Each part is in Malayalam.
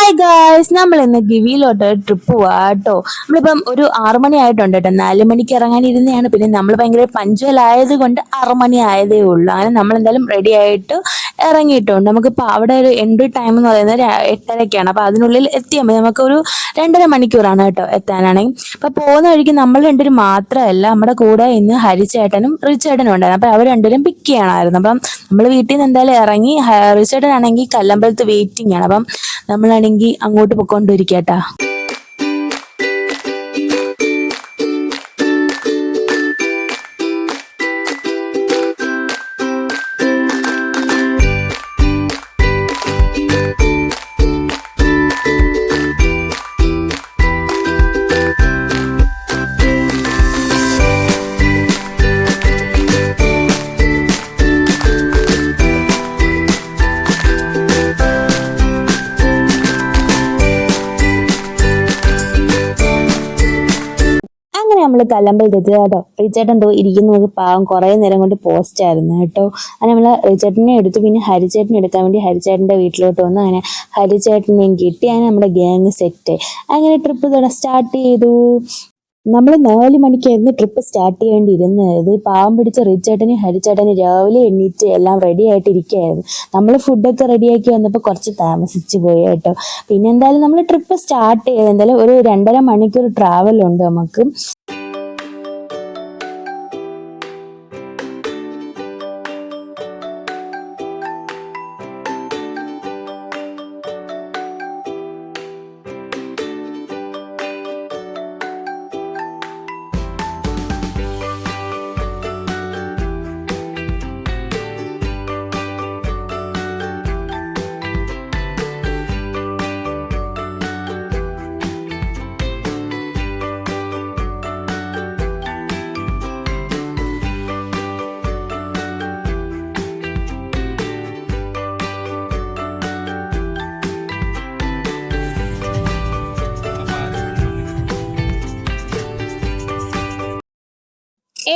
ഹായ് ഗായ്സ്, നമ്മൾ ഇന്ന് ഗിവിയിലോട്ട് ട്രിപ്പ് പോവാട്ടോ. നമ്മളിപ്പം ഒരു 6 മണി ആയിട്ടുണ്ട് കേട്ടോ. 4 മണിക്ക് ഇറങ്ങാനിരുന്നതാണ്. പിന്നെ നമ്മൾ ഭയങ്കര പഞ്ച്വൽ ആയത് കൊണ്ട് 6 മണി ആയതേ ഉള്ളൂ. അങ്ങനെ നമ്മൾ എന്തായാലും റെഡി ആയിട്ട് ഇറങ്ങിയിട്ടുണ്ട്. നമുക്കിപ്പോൾ അവിടെ ഒരു എൻട്രി ടൈം എന്ന് പറയുന്നത് 8:30ക്കാണ്. അപ്പോൾ അതിനുള്ളിൽ എത്തിയാൽ മതി. നമുക്കൊരു 2.5 മണിക്കൂറാണ് കേട്ടോ എത്താനാണെങ്കിൽ. അപ്പോൾ പോകുന്ന വഴിക്ക് നമ്മൾ രണ്ടുപേരും മാത്രമല്ല, നമ്മുടെ കൂടെ ഇന്ന് ഹരിച്ചേട്ടനും റിച്ചേട്ടനും ഉണ്ടായിരുന്നു. അപ്പോൾ അവർ രണ്ടുപേരും പിക്ക് ചെയ്യണമായിരുന്നു. അപ്പം നമ്മൾ വീട്ടിൽ നിന്ന് എന്തായാലും ഇറങ്ങി. റിച്ചേട്ടനാണെങ്കിൽ കല്ലമ്പലത്ത് വെയിറ്റിംഗ് ആണ്. അപ്പം നമ്മളാണെങ്കിൽ അങ്ങോട്ട് പൊക്കോണ്ടിരിക്കട്ടാ. നമ്മൾ കല്ലമ്പലത്തെത്തി കേട്ടോ. റിച്ചേട്ടൻ എന്തോ ഇരിക്കുന്നത് പാവം കുറേ നേരം കൊണ്ട് പോസ്റ്റ് ആയിരുന്നു കേട്ടോ. അങ്ങനെ നമ്മൾ റിച്ചേട്ടനെ എടുത്തു. പിന്നെ ഹരിച്ചേട്ടനെ എടുക്കാൻ വേണ്ടി ഹരിച്ചേട്ടൻ്റെ വീട്ടിലോട്ട് വന്നു. അങ്ങനെ ഹരിച്ചേട്ടനെയും കിട്ടി. അങ്ങനെ നമ്മുടെ ഗ്യാങ് സെറ്റ്. അങ്ങനെ ട്രിപ്പ് സ്റ്റാർട്ട് ചെയ്തു. നമ്മൾ 4 മണിക്കായിരുന്നു ട്രിപ്പ് സ്റ്റാർട്ട് ചെയ്യേണ്ടിയിരുന്നത്. പാവം പിടിച്ച റിച്ചേട്ടനും ഹരിച്ചേട്ടനും രാവിലെ എണ്ണീറ്റ് എല്ലാം റെഡി ആയിട്ട് ഇരിക്കുകയായിരുന്നു. നമ്മൾ ഫുഡൊക്കെ റെഡിയാക്കി വന്നപ്പോൾ കുറച്ച് താമസിച്ച് പോയി കേട്ടോ. പിന്നെ എന്തായാലും നമ്മൾ ട്രിപ്പ് സ്റ്റാർട്ട് ചെയ്ത് എന്തായാലും ഒരു 2.5 മണിക്കൂർ ട്രാവലുണ്ട് നമുക്ക്.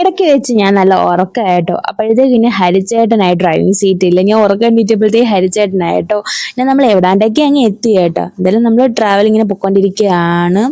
ഇടയ്ക്ക് വെച്ച് ഞാൻ നല്ല ഉറക്കമായിട്ടോ. അപ്പോഴത്തേക്ക് പിന്നെ ഹരിച്ചേട്ടനായി ഡ്രൈവിംഗ് സീറ്റില്ല. ഞാൻ ഉറക്കം എണീറ്റപ്പോഴത്തേക്ക് ഹരിച്ചേട്ടനായിട്ടോ. ഞാൻ നമ്മൾ എവിടാണ്ടൊക്കെ അങ്ങ് എത്തി കേട്ടോ. എന്തായാലും നമ്മൾ ട്രാവലിങ്ങിനെ പൊയ്ക്കൊണ്ടിരിക്കുകയാണ്.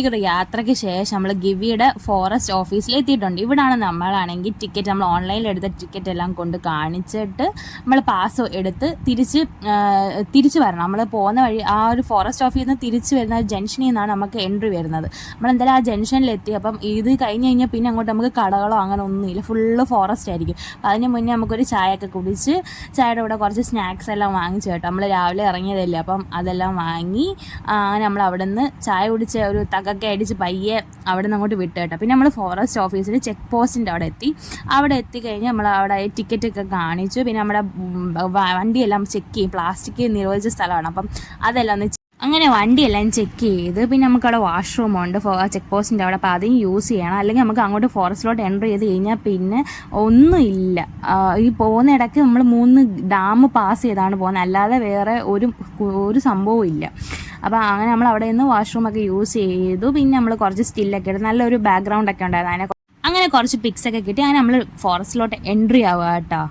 മണിക്കൂർ യാത്രയ്ക്ക് ശേഷം നമ്മൾ ഗിവിയുടെ ഫോറസ്റ്റ് ഓഫീസിൽ എത്തിയിട്ടുണ്ട്. ഇവിടാണ് നമ്മളാണെങ്കിൽ ടിക്കറ്റ് നമ്മൾ ഓൺലൈനിൽ എടുത്ത ടിക്കറ്റ് എല്ലാം കൊണ്ട് കാണിച്ചിട്ട് നമ്മൾ പാസ് എടുത്ത് തിരിച്ച് വരണം. നമ്മൾ പോകുന്ന വഴി ആ ഒരു ഫോറസ്റ്റ് ഓഫീസിൽ നിന്ന് തിരിച്ച് വരുന്ന ജംഗ്ഷനിൽ നിന്നാണ് നമുക്ക് എൻട്രി വരുന്നത്. നമ്മളെന്തായാലും ആ ജംഗ്ഷനിലെത്തി. അപ്പം ഇത് കഴിഞ്ഞ് കഴിഞ്ഞാൽ പിന്നെ അങ്ങോട്ട് നമുക്ക് കടകളോ അങ്ങനെ ഒന്നുമില്ല, ഫുള്ള് ഫോറസ്റ്റ് ആയിരിക്കും. അപ്പം അതിന് മുന്നേ നമുക്കൊരു ചായയൊക്കെ കുടിച്ച് ചായയുടെ കൂടെ കുറച്ച് സ്നാക്സ് എല്ലാം വാങ്ങിച്ചു കേട്ടോ. നമ്മൾ രാവിലെ ഇറങ്ങിയതല്ലേ, അപ്പം അതെല്ലാം വാങ്ങി അങ്ങനെ നമ്മൾ അവിടെ നിന്ന് ചായ കുടിച്ച് ഒരു തകൊക്കെ അടിച്ച് പയ്യെ അവിടെ നിന്ന് അങ്ങോട്ട് വിട്ട് കേട്ടോ. പിന്നെ നമ്മൾ ഫോറസ്റ്റ് ഓഫീസിൽ ചെക്ക് പോസ്റ്റിൻ്റെ അവിടെ എത്തിക്കഴിഞ്ഞ് നമ്മൾ അവിടെ ടിക്കറ്റൊക്കെ കാണിച്ചു. പിന്നെ നമ്മുടെ വണ്ടിയെല്ലാം ചെക്ക് ചെയ്യും, പ്ലാസ്റ്റിക് നിരോധിച്ച സ്ഥലമാണ്. അപ്പം അതെല്ലാം ഒന്ന് അങ്ങനെ വണ്ടിയെല്ലാം ചെക്ക് ചെയ്ത് പിന്നെ നമുക്കവിടെ വാഷ്റൂമുണ്ട് ചെക്ക് പോസ്റ്റിൻ്റെ അവിടെ. അപ്പോൾ അതും യൂസ് ചെയ്യണം, അല്ലെങ്കിൽ നമുക്ക് അങ്ങോട്ട് ഫോറസ്റ്റിലോട്ട് എൻ്റർ ചെയ്ത് കഴിഞ്ഞാൽ പിന്നെ ഒന്നുമില്ല. ഈ പോകുന്ന ഇടയ്ക്ക് നമ്മൾ 3 ഡാം പാസ് ചെയ്താണ് പോകുന്നത്, അല്ലാതെ വേറെ ഒരു സംഭവവും ഇല്ല. അപ്പോൾ അങ്ങനെ നമ്മൾ അവിടെ നിന്ന് വാഷ്റൂമൊക്കെ യൂസ് ചെയ്തു. പിന്നെ നമ്മൾ കുറച്ച് സ്റ്റില്ലൊക്കെ എടുത്ത് നല്ലൊരു ബാക്ക്ഗ്രൗണ്ടൊക്കെ ഉണ്ടായിരുന്നു, അങ്ങനെ കുറച്ച് പിക്സൊക്കെ കിട്ടി. അങ്ങനെ നമ്മൾ ഫോറസ്റ്റിലോട്ട് എൻട്രി ആവുക കേട്ടോ.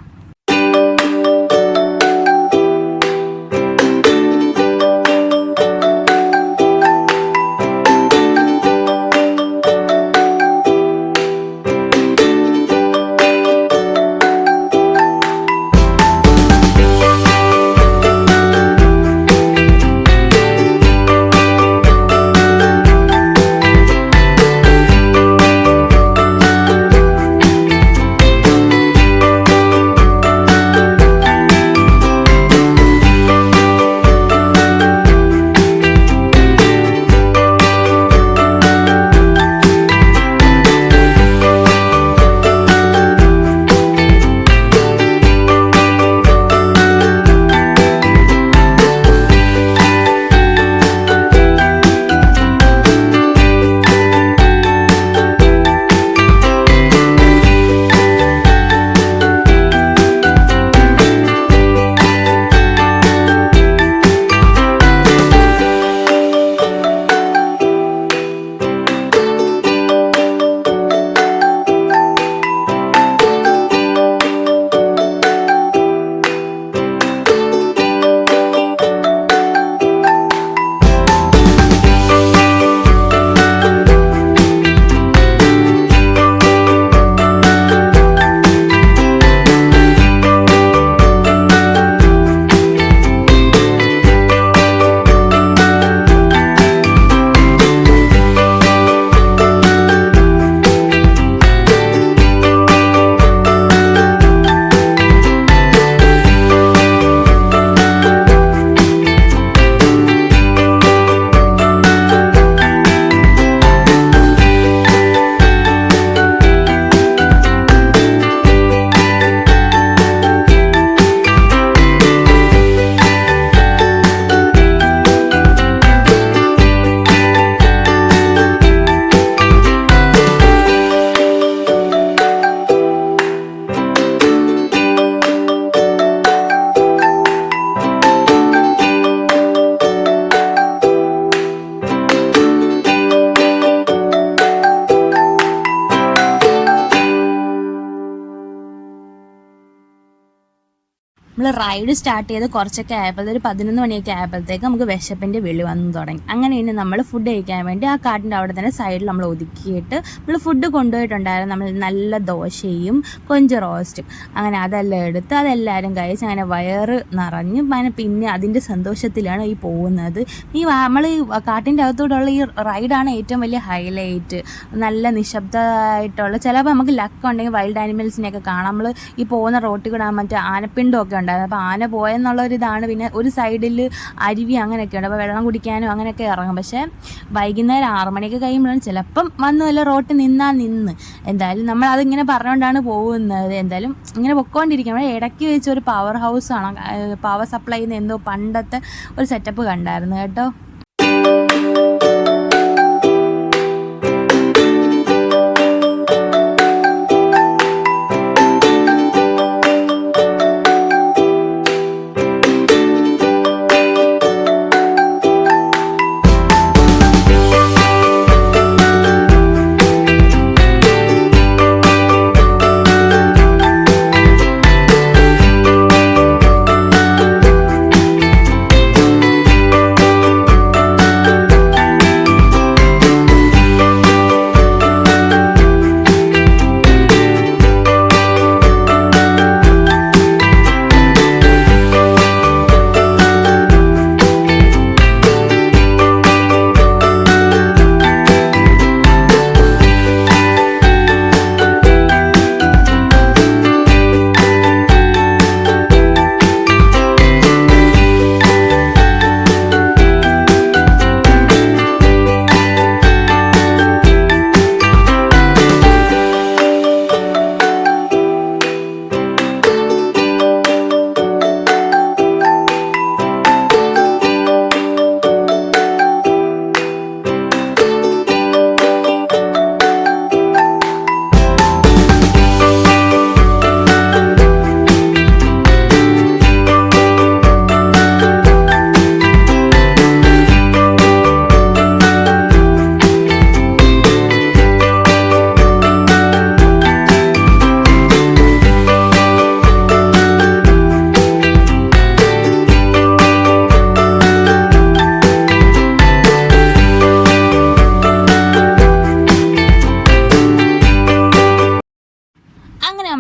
നമ്മൾ റൈഡ് സ്റ്റാർട്ട് ചെയ്ത് കുറച്ചൊക്കെ ആയപ്പോൾ ഒരു 11 മണിയൊക്കെ ആയപ്പോഴത്തേക്ക് നമുക്ക് വിശപ്പിൻ്റെ വിളി വന്നു തുടങ്ങി. അങ്ങനെ ഇനി നമ്മൾ ഫുഡ് കഴിക്കാൻ വേണ്ടി ആ കാട്ടിൻ്റെ അവിടെ തന്നെ സൈഡിൽ നമ്മൾ ഒതുക്കിയിട്ട് നമ്മൾ ഫുഡ് കൊണ്ടുപോയിട്ടുണ്ടായിരുന്നു. നമ്മൾ നല്ല ദോശയും കൊഞ്ച് റോസ്റ്റും അങ്ങനെ അതെല്ലാം എടുത്ത് അതെല്ലാവരും കഴിച്ച് അങ്ങനെ വയറ് നിറഞ്ഞ് പിന്നെ അതിൻ്റെ സന്തോഷത്തിലാണ് ഈ പോകുന്നത്. നമ്മൾ കാട്ടിൻ്റെ അകത്തോടുള്ള ഈ റൈഡാണ് ഏറ്റവും വലിയ ഹൈലൈറ്റ്. നല്ല നിശബ്ദമായിട്ടുള്ള ചിലപ്പോൾ നമുക്ക് ലക്ക് ഉണ്ടെങ്കിൽ വൈൽഡ് ആനിമൽസിനെയൊക്കെ കാണാം. നമ്മൾ ഈ പോകുന്ന റോട്ടിൽ കൂടെ മറ്റേ ആനപ്പിണ്ടമൊക്കെ ഉണ്ടായിരുന്നു. അപ്പോൾ ആന പോയെന്നുള്ളൊരിതാണ്. പിന്നെ ഒരു സൈഡിൽ അരുവി അങ്ങനെയൊക്കെ ഉണ്ട്, അപ്പോൾ വെള്ളം കുടിക്കാനും അങ്ങനെയൊക്കെ ഇറങ്ങും. പക്ഷേ വൈകുന്നേരം 6 മണിയൊക്കെ കഴിയുമ്പോഴാണ് ചിലപ്പം വന്ന് വല്ല റോട്ടിൽ നിന്ന് എന്തായാലും നമ്മൾ അതിങ്ങനെ പറഞ്ഞുകൊണ്ടാണ് പോകുന്നത്. എന്തായാലും ഇങ്ങനെ പൊക്കോണ്ടിരിക്കും. അവിടെ ഇടയ്ക്ക് വെച്ച് ഒരു പവർ ഹൗസാണ്, പവർ സപ്ലൈ ചെയ്യുന്ന എന്തോ പണ്ടത്തെ ഒരു സെറ്റപ്പ് കണ്ടായിരുന്നു കേട്ടോ.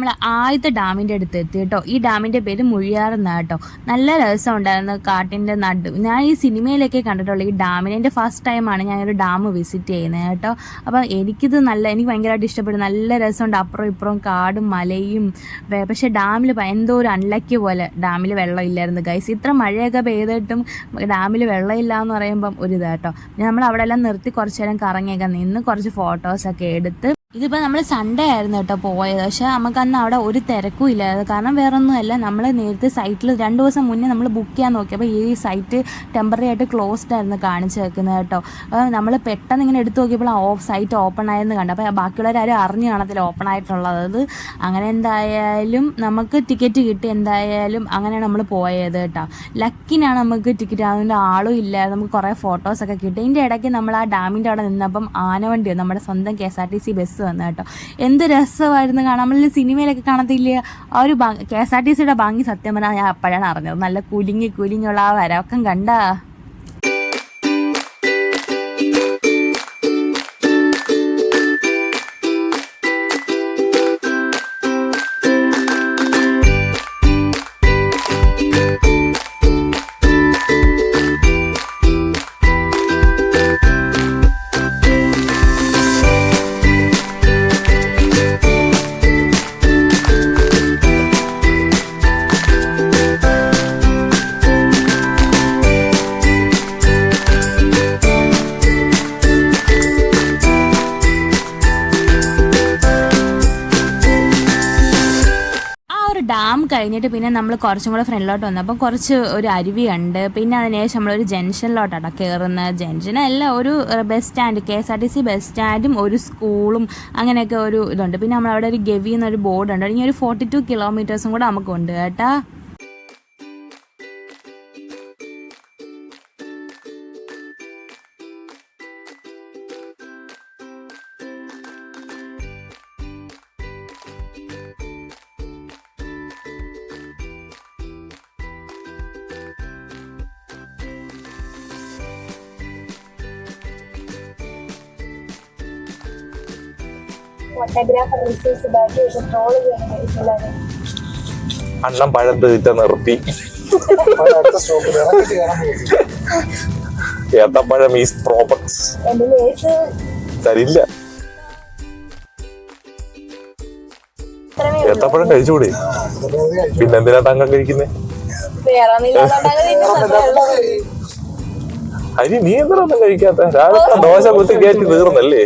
നമ്മൾ ആദ്യത്തെ ഡാമിൻ്റെ അടുത്ത് എത്തി കേട്ടോ. ഈ ഡാമിൻ്റെ പേര് മുഴിയാറെന്നാണ് കേട്ടോ. നല്ല രസമുണ്ടായിരുന്നു കാട്ടിൻ്റെ നടു. ഞാൻ ഈ സിനിമയിലൊക്കെ കണ്ടിട്ടുള്ളൂ ഈ ഡാമിനെ. എൻ്റെ ഫസ്റ്റ് ടൈമാണ് ഞാനൊരു ഡാം വിസിറ്റ് ചെയ്യുന്നത് കേട്ടോ. അപ്പോൾ എനിക്ക് ഭയങ്കരമായിട്ട് ഇഷ്ടപ്പെടും. നല്ല രസമുണ്ട്, അപ്പുറം ഇപ്പുറം കാടും മലയും. പക്ഷേ ഡാമിൽ എന്തോ ഒരു അൺലക്കി പോലെ ഡാമിൽ വെള്ളം ഇല്ലായിരുന്നു ഗൈസ്. ഇത്ര മഴയൊക്കെ പെയ്തിട്ടും ഡാമിൽ വെള്ളമില്ല എന്ന് പറയുമ്പം ഒരു ഇതാട്ടോ. നമ്മൾ അവിടെ എല്ലാം നിർത്തി കുറച്ച് നേരം കറങ്ങിയൊക്കെ നിന്ന് കുറച്ച് ഫോട്ടോസൊക്കെ എടുത്ത്. ഇതിപ്പോൾ നമ്മൾ സൺഡേ ആയിരുന്നു കേട്ടോ പോയത്. പക്ഷേ നമുക്കന്ന് അവിടെ ഒരു തിരക്കും ഇല്ലായിരുന്നു. കാരണം വേറെ ഒന്നുമല്ല, നമ്മൾ നേരത്തെ സൈറ്റിൽ 2 ദിവസം മുന്നേ നമ്മൾ ബുക്ക് ചെയ്യാൻ നോക്കിയപ്പോൾ ഈ സൈറ്റ് ടെമ്പററി ആയിട്ട് ക്ലോസ്ഡ് ആയിരുന്നു കാണിച്ച് വെക്കുന്നത് കേട്ടോ. നമ്മൾ പെട്ടെന്ന് ഇങ്ങനെ എടുത്ത് നോക്കിയപ്പോൾ സൈറ്റ് ഓപ്പൺ ആയെന്ന് കണ്ടു. അപ്പോൾ ബാക്കിയുള്ളവരാരും അറിഞ്ഞു കാണത്തില്ല ഓപ്പൺ ആയിട്ടുള്ളത്. അങ്ങനെ എന്തായാലും നമുക്ക് ടിക്കറ്റ് കിട്ടി. എന്തായാലും അങ്ങനെയാണ് നമ്മൾ പോയത് കേട്ടോ. ലക്കിനാണ് നമുക്ക് ടിക്കറ്റ്. അതുകൊണ്ട് ആളും ഇല്ല. നമുക്ക് കുറേ ഫോട്ടോസൊക്കെ കിട്ടി. ഇതിൻ്റെ ഇടയ്ക്ക് നമ്മൾ ആ ഡാമിൻ്റെ അവിടെ നിന്നപ്പം ആനവണ്ടി, നമ്മുടെ സ്വന്തം KSRTC ബസ് വന്നു കേട്ടോ. എന്ത് രസമായിരുന്നു കാണാൻ. നമ്മൾ സിനിമയിലൊക്കെ കാണത്തില്ലേ ആ ഒരു KSRTCയുടെ ഭംഗി. സത്യം പറഞ്ഞാൽ ഞാൻ അപ്പോഴാണ് അറിഞ്ഞത്. നല്ല കുലുങ്ങിയുള്ള ആ വരവൊക്കെ കണ്ടാ. ഡാം കഴിഞ്ഞിട്ട് പിന്നെ നമ്മൾ കുറച്ചും കൂടെ ഫ്രണ്ടിലോട്ട് വന്നു. അപ്പം കുറച്ച് ഒരു അരുവി ഉണ്ട്. പിന്നെ അതിനുശേഷം നമ്മളൊരു ജംഗ്ഷനിലോട്ടാണ് കയറുന്നത്. ജംഗ്ഷനല്ല, ഒരു ബസ് സ്റ്റാൻഡ്, KSRTC ബസ് സ്റ്റാൻഡും ഒരു സ്കൂളും അങ്ങനെയൊക്കെ ഒരു ഇതുണ്ട്. പിന്നെ നമ്മളവിടെ ഒരു ഗവി എന്നൊരു ബോർഡുണ്ട്. ഇനി ഒരു 42 കിലോമീറ്റേഴ്സും കൂടെ നമുക്കുണ്ട് കേട്ടോ. അണ്ണം പഴം തീറ്റ നിർത്തി. ഏത്തപ്പഴം ഈസ് പ്രോപ്പർട്സ് തരില്ല. ഏത്തപ്പഴം കഴിച്ചുകൂടി, പിന്നെന്തിനാ തങ്കം കഴിക്കുന്നേ? അരി നീ എന്തിനൊന്നും കഴിക്കാത്ത? രാവിലത്തെ ദോശ കുത്തി കയറ്റി തീർന്നല്ലേ?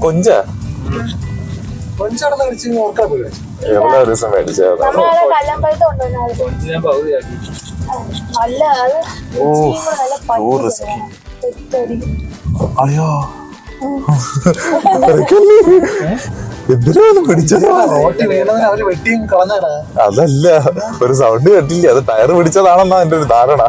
കൊഞ്ച എവിടെ ഒരു ദിവസം മേടിച്ചത്? അയ്യോ എന്തിനാണ് പിടിച്ചത്? അതല്ല, ഒരു സൗണ്ട് കേട്ടില്ലേ? അത് ടയർ പിടിച്ചതാണെന്നാ എന്റെ ഒരു ധാരണ.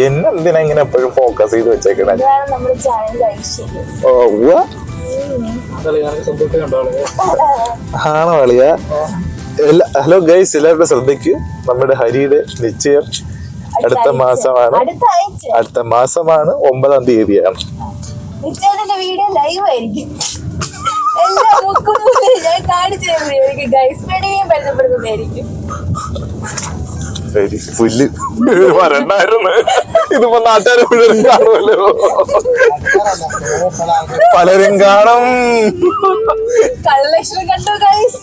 എന്നെന്തിനാ ഇങ്ങനെ എപ്പോഴും ഫോക്കസ് ചെയ്ത് വെച്ചേക്കണേ? ആണോ കളിയാ? ഹലോ ഗൈസ്, എല്ലാവരുടെ ശ്രദ്ധയ്ക്ക്, നമ്മുടെ ഹരിയുടെ നിശ്ചയം അടുത്ത മാസമാണ്. 9-ാം തീയതിയാണ്. വീഡിയോ ലൈവ് ആയിരിക്കും. ഞാൻ കാണിച്ചു ഗൈസ് പരിചയപ്പെടുന്നതായിരിക്കും. പുല്ല് വരണ്ടായിരുന്നു. ഇതിപ്പോ നാട്ടുകാരെ മുഴുവൻ കാണുമല്ലോ, പലരും കാണും. കള്ളലക്ഷണം കണ്ടു ഗൈസ്.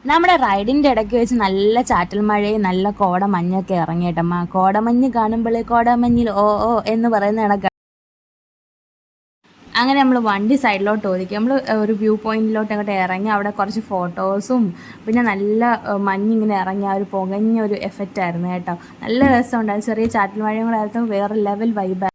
നമ്മുടെ റൈഡിൻ്റെ ഇടയ്ക്ക് വെച്ച് നല്ല ചാറ്റൽ മഴയും നല്ല കോടമഞ്ഞൊക്കെ ഇറങ്ങിയിട്ടമ്മ. കോടമഞ്ഞ് കാണുമ്പോഴേ കോടമഞ്ഞിൽ ഓ ഓ എന്ന് പറയുന്ന കണക്ക്. അങ്ങനെ നമ്മൾ വണ്ടി സൈഡിലോട്ട് ഒതുക്കി നമ്മൾ ഒരു വ്യൂ പോയിന്റിലോട്ട് അങ്ങോട്ട് ഇറങ്ങി അവിടെ കുറച്ച് ഫോട്ടോസും പിന്നെ നല്ല മഞ്ഞിങ്ങനെ ഇറങ്ങി ആ ഒരു പുകഞ്ഞ ഒരു എഫക്റ്റ് ആയിരുന്നു കേട്ടോ. നല്ല രസമുണ്ടായിരുന്നു. ചെറിയ ചാറ്റൽ മഴയും കൂടെ ആയിരുന്നു. വേറെ ലെവൽ വൈബ്.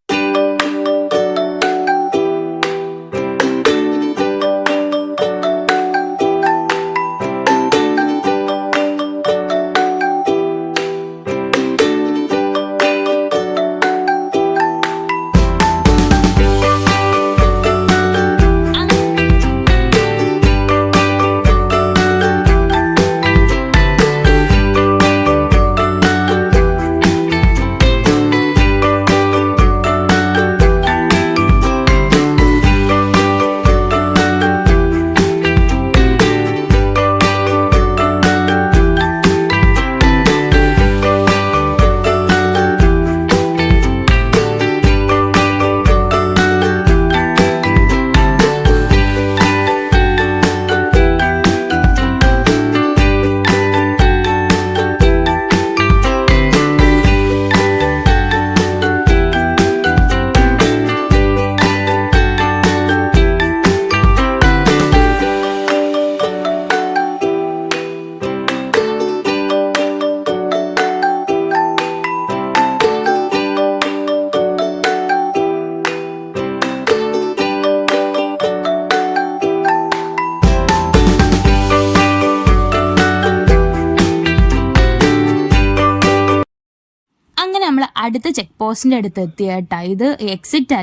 അങ്ങനെ നമ്മൾ അടുത്ത ചെക്ക് പോസ്റ്റിൻ്റെ അടുത്ത് എത്തി കേട്ടോ. ഇത് എക്സിറ്റ്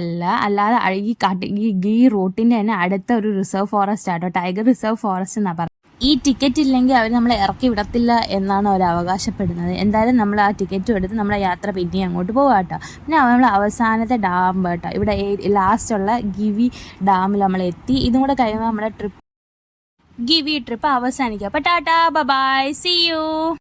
അല്ലാതെ ഈ റൂട്ടിൻ്റെ തന്നെ അടുത്ത ഒരു റിസർവ് ഫോറസ്റ്റ് ആട്ടോ. ടൈഗർ റിസർവ് ഫോറസ്റ്റ് എന്നാണ് പറയുന്നത്. ഈ ടിക്കറ്റ് ഇല്ലെങ്കിൽ അവർ നമ്മളെ ഇറക്കി വിടത്തില്ല എന്നാണ് അവർ അവകാശപ്പെടുന്നത്. എന്തായാലും നമ്മൾ ആ ടിക്കറ്റും എടുത്ത് നമ്മളെ യാത്ര പിന്നെ അങ്ങോട്ട് പോകാം കേട്ടോ. പിന്നെ നമ്മൾ അവസാനത്തെ ഡാം കേട്ടോ. ഇവിടെ ലാസ്റ്റുള്ള ഗിവി ഡാമിൽ നമ്മൾ എത്തി. ഇതും കൂടെ കഴിയുമ്പോൾ നമ്മുടെ ഗിവി ട്രിപ്പ് അവസാനിക്കും. അപ്പോൾ ടാറ്റാ ബൈ സീ യു.